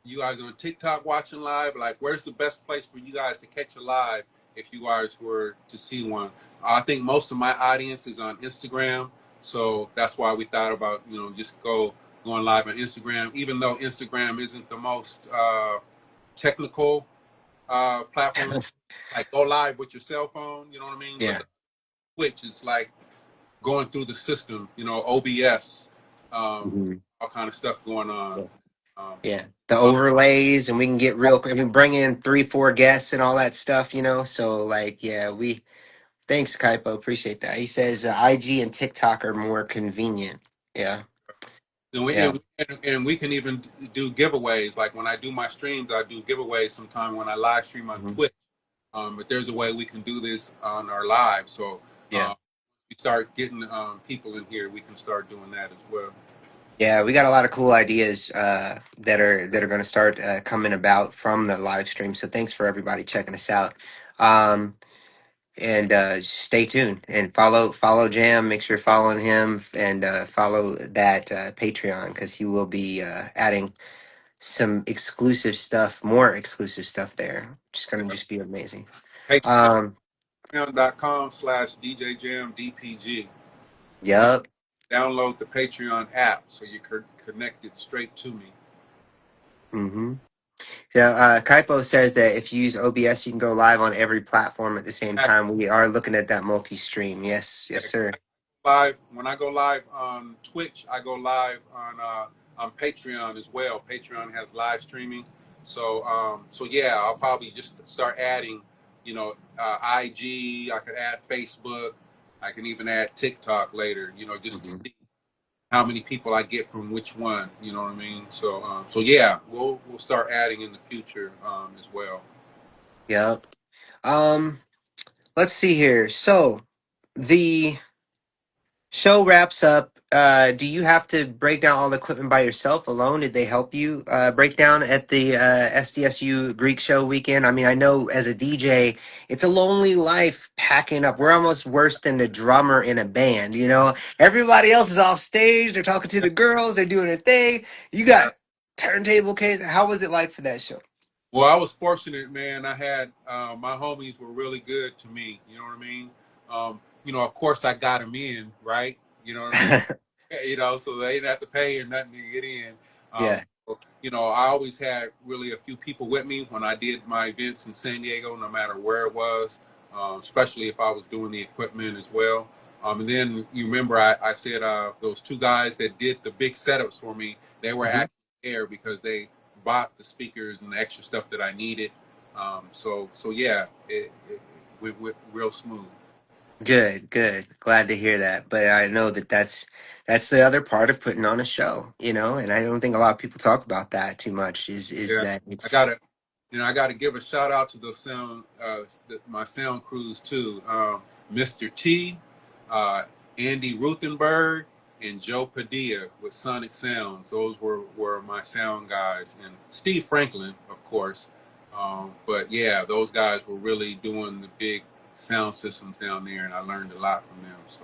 You guys on TikTok watching live? Like, where's the best place for you guys to catch a live if you guys were to see one? I think most of my audience is on Instagram, so that's why we thought about just go going live on Instagram, even though Instagram isn't the most technical platform. Like go live with your cell phone, you know what I mean? But Yeah. the Twitch is like going through the system, you know, OBS, Hmm. all kind of stuff going on. Yeah. Um, Yeah. The so overlays, and we can get real. I mean, bring in 3, 4 guests and all that stuff. So like, yeah, we. Thanks, Kaipo. Appreciate that. He says IG and TikTok are more convenient. Yeah. and we, Yeah. and we can even do giveaways. Like when I do my streams, I do giveaways sometime when I live stream on Hmm. Twitch. But there's a way we can do this on our live. So Yeah. we start getting people in here, we can start doing that as well. Yeah, we got a lot of cool ideas that are going to start coming about from the live stream. So thanks for everybody checking us out. Um, and stay tuned and follow Jam. Make sure you're following him and follow that Patreon because he will be adding some exclusive stuff, more exclusive stuff there. Just gonna just be amazing. Um, Patreon.com/DJJamDPG. yep. Download the Patreon app so you're connected straight to me. Mm-hmm. Yeah, Kaipo says that if you use OBS, you can go live on every platform at the same time. We are looking at that multi-stream. Yes, yes, sir. Live when I go live on Twitch, I go live on Patreon as well. Patreon has live streaming, so yeah, I'll probably just start adding, you know, IG. I could add Facebook. I can even add TikTok later. You know, just to Hmm. see how many people I get from which one. You know what I mean? So yeah, we'll start adding in the future as well. Yep. Um, let's see here. So the show wraps up. Do you have to break down all the equipment by yourself alone? Did they help you break down at the S.D.S.U Greek show weekend? I mean, I know as a DJ, it's a lonely life packing up. We're almost worse than the drummer in a band. Everybody else is off stage. They're talking to the girls. They're doing their thing. You got turntable case. How was it like for that show? Well, I was fortunate, man. I had my homies were really good to me. You know what I mean? Of course, I got them in, right? You know what I mean? So they didn't have to pay or nothing to get in. Um, Yeah. I always had really a few people with me when I did my events in San Diego, no matter where it was, especially if I was doing the equipment as well. And then you remember I said those two guys that did the big setups for me, they were Hmm. actually there because they bought the speakers and the extra stuff that I needed. So yeah, it went real smooth. Good, good. Glad to hear that. But I know that's the other part of putting on a show, and I don't think a lot of people talk about that too much. Is Yeah, that I it's gotta, I gotta give a shout out to the my sound crews too, Mr. T, uh, Andy Ruthenberg, and Joe Padilla with Sonic Sounds. Those were my sound guys, and Steve Franklin, of course. But yeah, those guys were really doing the big sound systems down there, and I learned a lot from them. So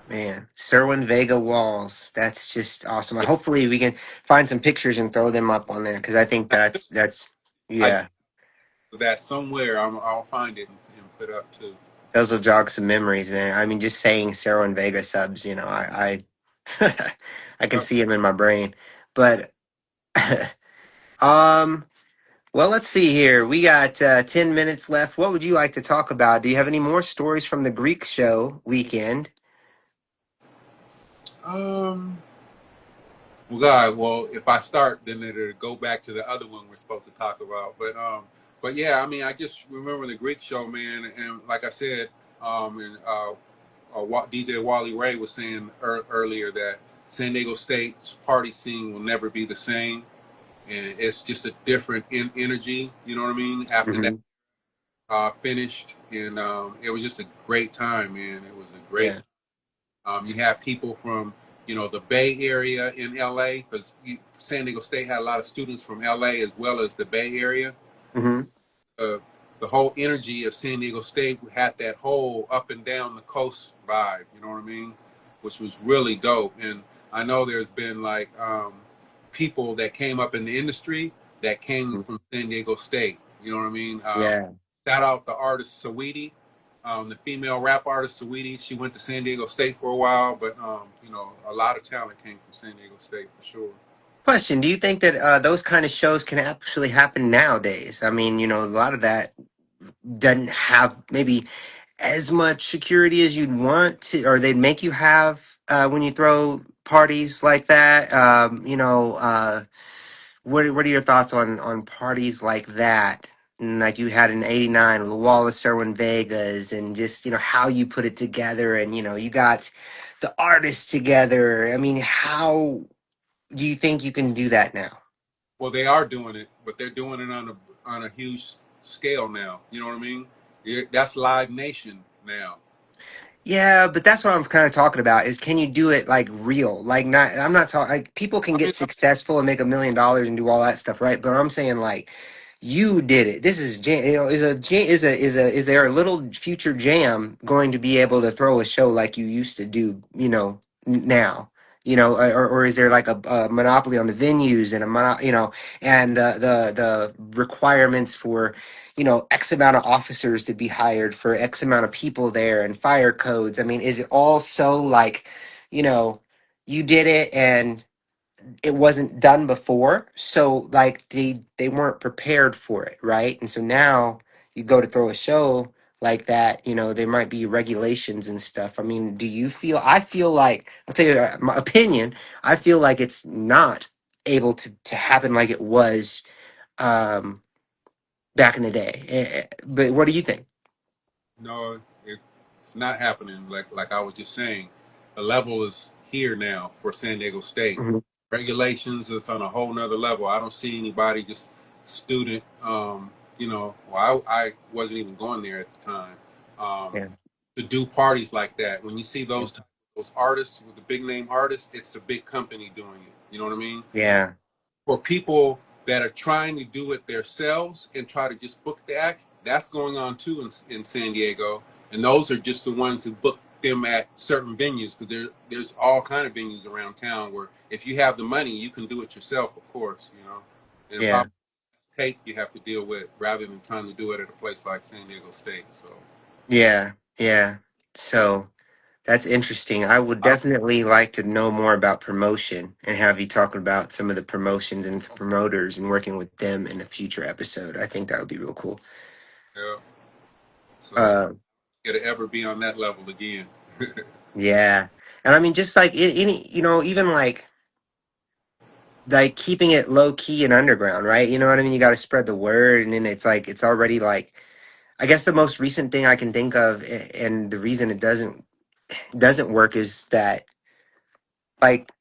man, Serwin Vega walls? That's just awesome. Hopefully we can find some pictures and throw them up on there because I think that's I yeah, do that somewhere. I'll find it and put up too. those will jog some memories, man. I mean, just saying Serwin Vega subs, I I can Yep. see him in my brain, but um. Well, let's see here. We got 10 minutes left. What would you like to talk about? Do you have any more stories from the Greek show weekend? Um. Well, God, well, if I start, then it'll go back to the other one we're supposed to talk about. But yeah, I mean, I just remember the Greek show, man, and like I said, and DJ Wally Ray was saying earlier that San Diego State's party scene will never be the same, and it's just a different energy. You know what I mean? After that Hmm. finished, and it was just a great time, man. It was a great. Yeah. You have people from, the Bay Area in LA, because San Diego State had a lot of students from LA as well as the Bay Area. Hmm. Uh, the whole energy of San Diego State had that whole up and down the coast vibe, you know what I mean? Which was really dope. And I know there's been like people that came up in the industry that came from San Diego State, you know what I mean? Yeah. Shout out the artist Saweetie. The female rap artist, Saweetie, she went to San Diego State for a while, but a lot of talent came from San Diego State for sure. Question: do you think that those kind of shows can actually happen nowadays? I mean, a lot of that doesn't have maybe as much security as you'd want to, or they'd make you have when you throw parties like that. What are your thoughts on parties like that? And like you had in '89 with the Wallace Irwin Vegas, and just how you put it together, and you got the artists together. I mean, how do you think you can do that now? Well, they are doing it, but they're doing it on a huge scale now. You know what I mean? That's Live Nation now. Yeah, but that's what I'm kind of talking about is can you do it like real? Like not I'm not talking like people can I mean, get successful and make $1 million and do all that stuff, right? But I'm saying like you did it. This is jam, is there a little future jam going to be able to throw a show like you used to do, now? Or is there like a monopoly on the venues and and the requirements for X amount of officers to be hired for X amount of people there and fire codes. I mean, is it all so like, you know, you did it and it wasn't done before, so like they weren't prepared for it, right? And so now you go to throw a show like that, there might be regulations and stuff. I mean, do you feel? I feel like I'll tell you my opinion. I feel like it's not able to happen like it was um back in the day. But what do you think? no, it's not happening. Like I was just saying, the level is here now for San Diego State. Mhm. Regulations is on a whole nother level. I don't see anybody just student. Well, I wasn't even going there at the time. Um, Yeah, to do parties like that. When you see those artists with the big name artists, it's a big company doing it. You know what I mean? yeah, For people that are trying to do it themselves and try to just book the act, that's going on too in San Diego. And those are just the ones who book them at certain venues because there's all kind of venues around town where if you have the money, you can do it yourself, of course, and yeah, probably take you have to deal with rather than trying to do it at a place like San Diego State. So yeah, yeah. So that's interesting. I would I, definitely like to know more about promotion and have you talk about some of the promotions and promoters and working with them in a future episode. I think that would be real cool. yeah, so Uh, it'll ever be on that level again. yeah, and I mean, just like any, even like keeping it low key and underground, right? You know what I mean? You got to spread the word, and then it's like it's already like I guess the most recent thing I can think of, and the reason it doesn't work is that like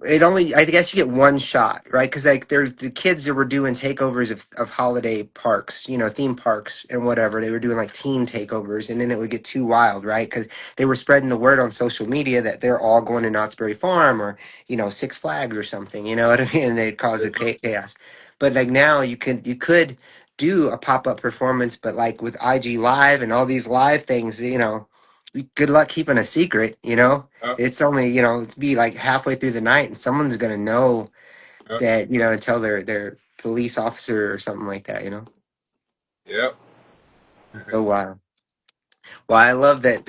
it only I guess you get one shot, right? Because like there's the kids that were doing takeovers of holiday parks, theme parks and whatever. They were doing like teen takeovers, and then it would get too wild, right? Because they were spreading the word on social media that they're all going to Knott's Berry Farm or Six Flags or something. You know what I mean? And they'd cause a chaos. But like now you could do a pop up performance, but like with IG Live and all these live things, good luck keeping a secret, Yep, it's only be like halfway through the night and someone's gonna know yep, that and tell their police officer or something like that. yep. Oh wow. Well, I love that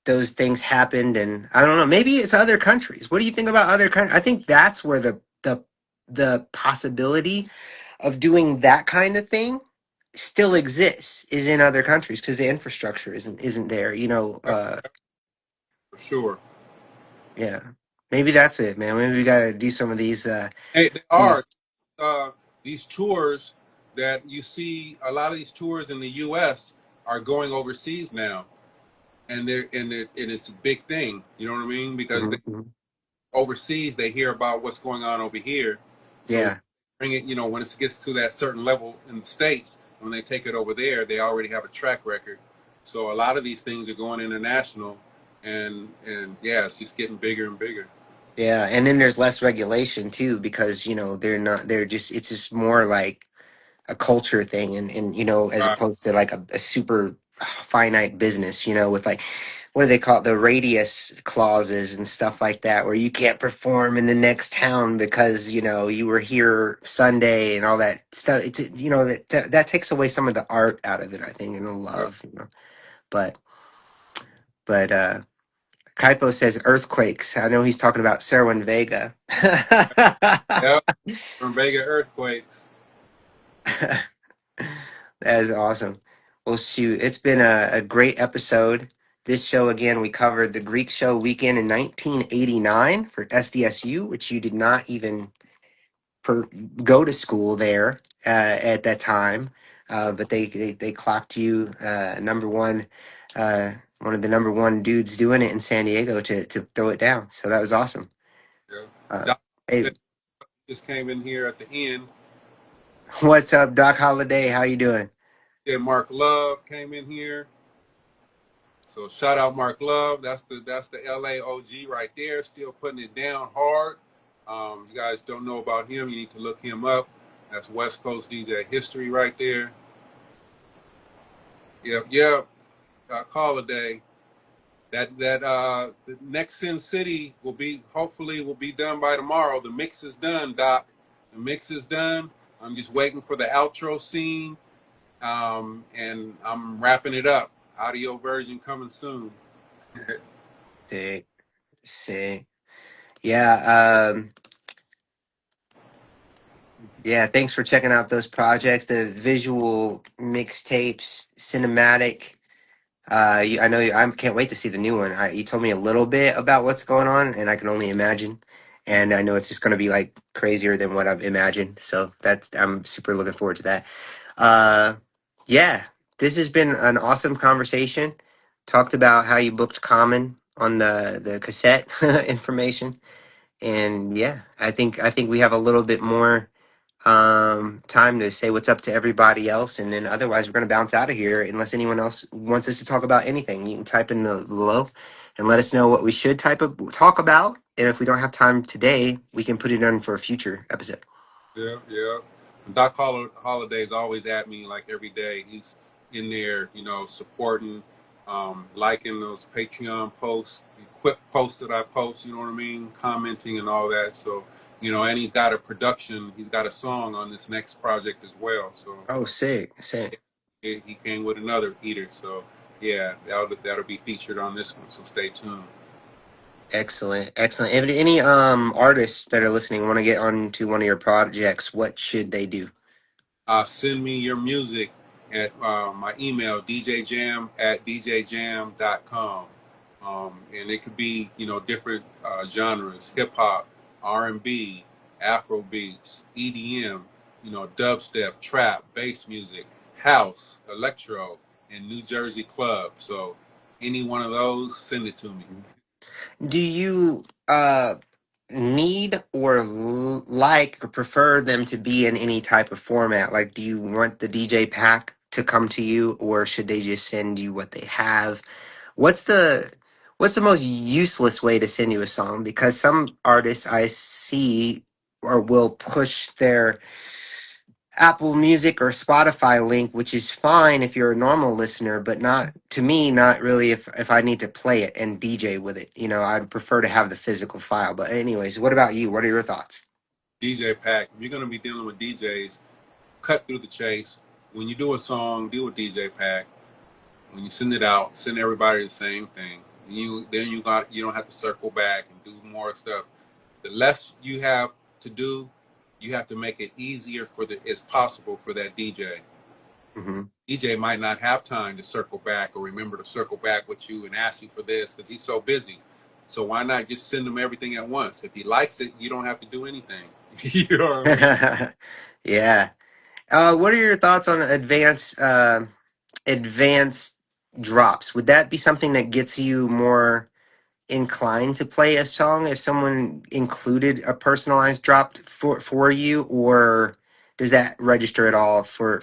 those things happened, and I don't know, maybe it's other countries. What do you think about other countries? I think that's where the possibility of doing that kind of thing still exists is in other countries because the infrastructure isn't there. Yep, for sure. Yeah, maybe that's it, man. Maybe we gotta do some of Hey, they are these. uh, these tours that you see. A lot of these tours in the U.S. are going overseas now, and it's a big thing. You know what I mean? Because Mhm, mhm. overseas they hear about what's going on over here, so Yeah, bring it. When it gets to that certain level in the states, when they take it over there, they already have a track record. So a lot of these things are going international, and yeah, it's just getting bigger and bigger. yeah, and then there's less regulation too because they're just it's just more like a culture thing and as Right. opposed to like a super finite business with like what do they call it, the radius clauses and stuff like that, where you can't perform in the next town because you were here Sunday and all that stuff. It's that takes away some of the art out of it, I think, and the love. But Kaipo says earthquakes. I know he's talking about Serwin Vega. Yep, from Vega earthquakes. That is awesome. Well, shoot, it's been a great episode. This show, again, we covered the Greek show weekend in 1989 for S.D.S.U, which you did not even per, go to school there at that time. But they clocked you number one, one of the number one dudes doing it in San Diego to throw it down. So that was awesome. Yeah. Uh, Doc hey, just came in here at the end. what's up, Doc Holiday? How you doing? Then Mark Love came in here. So shout out Mark Love. That's the LA OG right there, still putting it down hard. You guys don't know about him, you need to look him up. That's West Coast DJ history right there. Yep, yep. Call a day. The next Sin City will be done by tomorrow. The mix is done, Doc. The mix is done. I'm just waiting for the outro scene, and I'm wrapping it up. Audio version coming soon. Sick, sick. Yeah, yeah, thanks for checking out those projects, the visual mixtapes, cinematic. I know I can't wait to see the new one. You told me a little bit about what's going on, and I can only imagine. And I know it's just going to be like crazier than what I've imagined. So I'm super looking forward to that. Uh, yeah, this has been an awesome conversation. Talked about how you booked Common on the cassette information, and yeah, I think we have a little bit more time to say what's up to everybody else, and then otherwise we're going to bounce out of here unless anyone else wants us to talk about anything. You can type in the below and let us know what we should talk about, and if we don't have time today, we can put it on for a future episode. Yeah, yeah. Holiday's always at me like every day. He's in there, supporting, liking those Patreon posts, the quick posts that I post, you know what I mean, commenting and all that. So, and he's got a production, he's got a song on this next project as well. So Oh, sick, sick. he came with another heater. So yeah, that'll be featured on this one. So stay tuned. Excellent, excellent. If any artists that are listening want to get onto one of your projects, what should they do? Send me your music at my email, djjam@djjam.com. And it could be, different genres, hip hop, R&B, Afro beats, EDM, dubstep, trap, bass music, house, electro, and New Jersey club. So any one of those, send it to me. Do you need or like or prefer them to be in any type of format? Like, do you want the DJ pack to come to you, or should they just send you what they have? What's the what's the most useless way to send you a song? Because some artists I see or will push their Apple Music or Spotify link, which is fine if you're a normal listener, but not to me, not really if I need to play it and DJ with it. I'd prefer to have the physical file. But anyways, what about you? What are your thoughts? DJ pack. If you're going to be dealing with DJs, cut through the chase. When you do a song, do a DJ pack. When you send it out, send everybody the same thing. You don't have to circle back and do more stuff. The less you have to do, you have to make it easier as possible for that DJ. Hmm. DJ might not have time to circle back or remember to circle back with you and ask you for this because he's so busy. So why not just send him everything at once? If he likes it, you don't have to do anything. You know what I mean? Yeah. What are your thoughts on advanced drops? Would that be something that gets you more inclined to play a song if someone included a personalized drop for you, or does that register at all for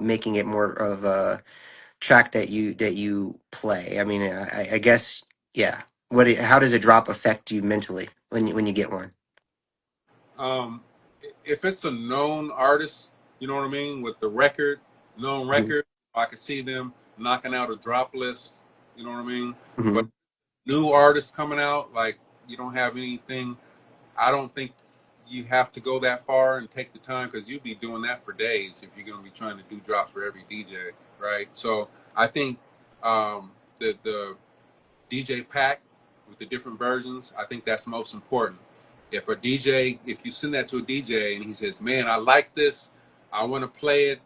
making it more of a track that you play? I mean, I guess, yeah. How does a drop affect you mentally when you get one? Um, if it's a known artist, you know what I mean, with the known Mhm. record, I could see them knocking out a drop list, You know what I mean? But Hmm. new artists coming out, like you don't have anything. I don't think you have to go that far and take the time because you'll be doing that for days if you're going to be trying to do drops for every DJ, right? So I think the DJ pack with the different versions, I think that's most important. If a DJ, if you send that to a DJ and he says, "Man, I like this, I want to play it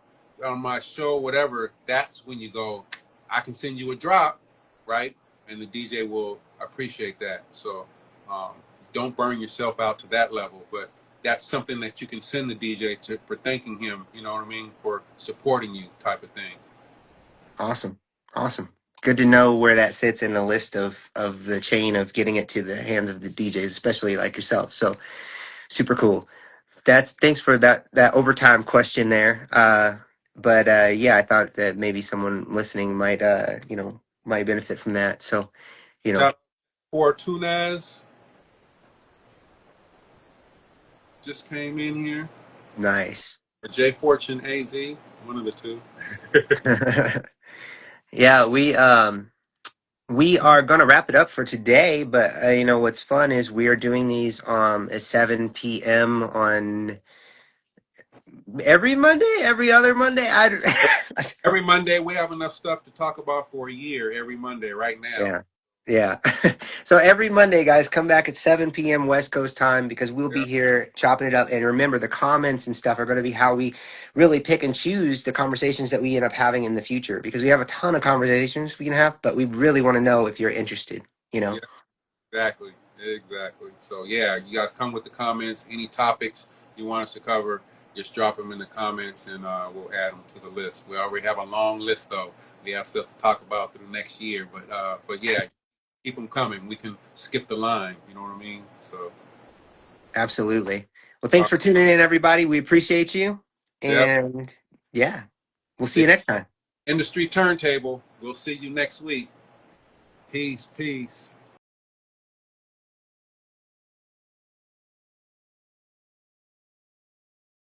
on my show, whatever," that's when you go, "I can send you a drop," right? And the DJ will appreciate that. So um, don't burn yourself out to that level, but that's something that you can send the DJ to for thanking him. You know what I mean, for supporting you, type of thing. Awesome. Awesome. Good to know where that sits in the list of the chain of getting it to the hands of the DJs, especially like yourself. So super cool. That's thanks for that overtime question there. But yeah, I thought that maybe someone listening might might benefit from that. So, you know, Shout out Fortunez just came in here. nice. Or J Fortune AZ, one of the two. Yeah, we are gonna wrap it up for today, but what's fun is we are doing these at 7 p.m. on every Monday, every other Monday. Every Monday, we have enough stuff to talk about for a year. Every Monday, right now. Yeah. Yeah. So every Monday, guys, come back at 7 p.m. West Coast time because we'll be Yeah, here chopping it up. And remember, the comments and stuff are going to be how we really pick and choose the conversations that we end up having in the future because we have a ton of conversations we can have, but we really want to know if you're interested, you know? yeah, exactly, exactly. So yeah, you guys come with the comments. Any topics you want us to cover, just drop them in the comments, and we'll add them to the list. We already have a long list, though. We have stuff to talk about through next year, but yeah, keep them coming. We can skip the line. You know what I mean? So, Absolutely. Well, uh, thanks for tuning in, everybody. We appreciate you. yep. And yeah, we'll see The you next time. industry turntable. We'll see you next week. Peace, peace.